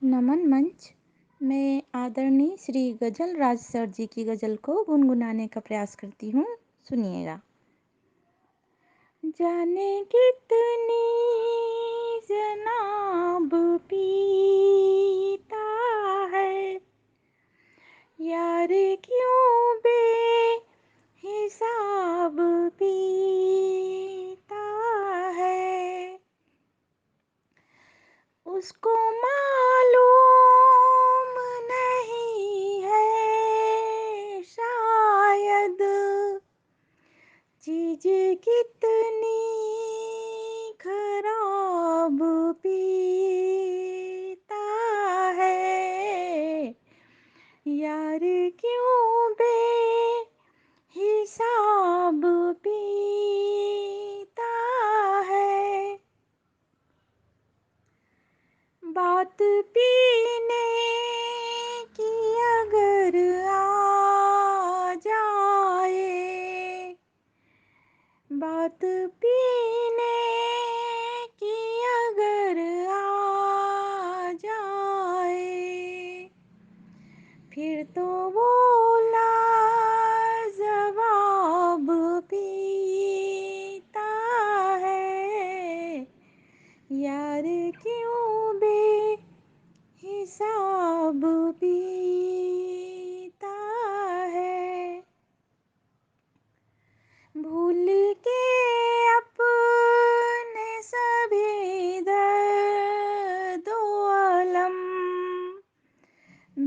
नमन मंच मैं आदरणीय श्री गजल राज सर जी की गजल को गुनगुनाने का प्रयास करती हूँ। सुनिएगा। जाने कितनी जनाब पीता है यार क्यों बेहिसाब पीता है उसको मालूम नहीं है शायद चीज कितनी खराब पीता है यार क्यों बेहिसाब पीता है बात पीने की अगर आ जाए बात पीने की अगर आ जाए फिर तो वो लाजवाब पीता है यार क्यों बेहिसाब पीता है भूल के अपने सभी दर्द अलम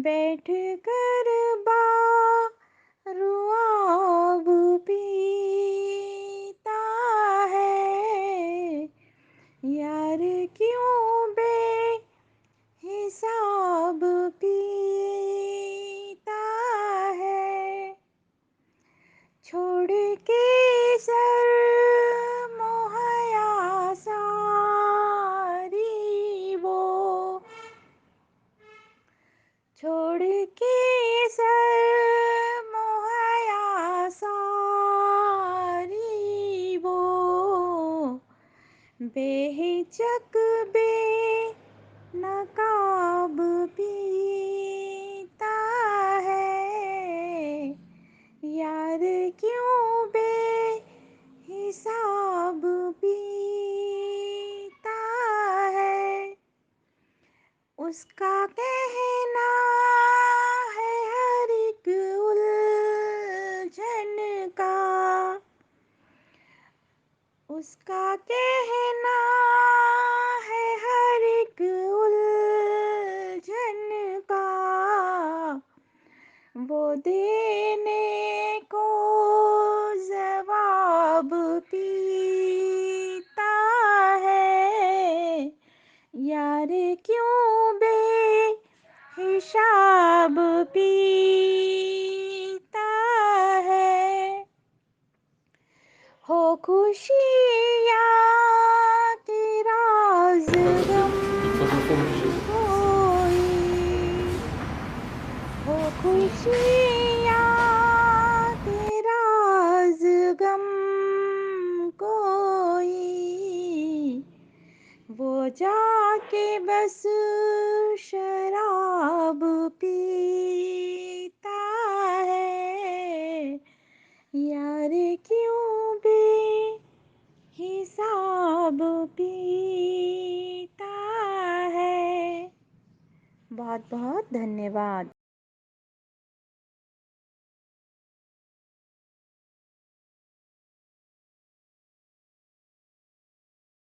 बैठ कर बारुआब पीता है यार क्यों बेहिसाब पीता है छोड़ के सर मोहया सारी वो छोड़ के सर मोहया सारी वो बेहिचक बेनकाब पीता है यार क्यों बेहिसाब पीता है उसका कहना है हर एक उलझन का उसका कहना है हर एक उलझन का वो देने को जवाब पीता है यार क्यों बेहिसाब पीता है हो खुशी या कि राज गम कोई हो खुशियाँ के राज गम कोई वो जाके बस शराब पीता है यार क्यों बेहिसाब पीता है बहुत बहुत धन्यवाद।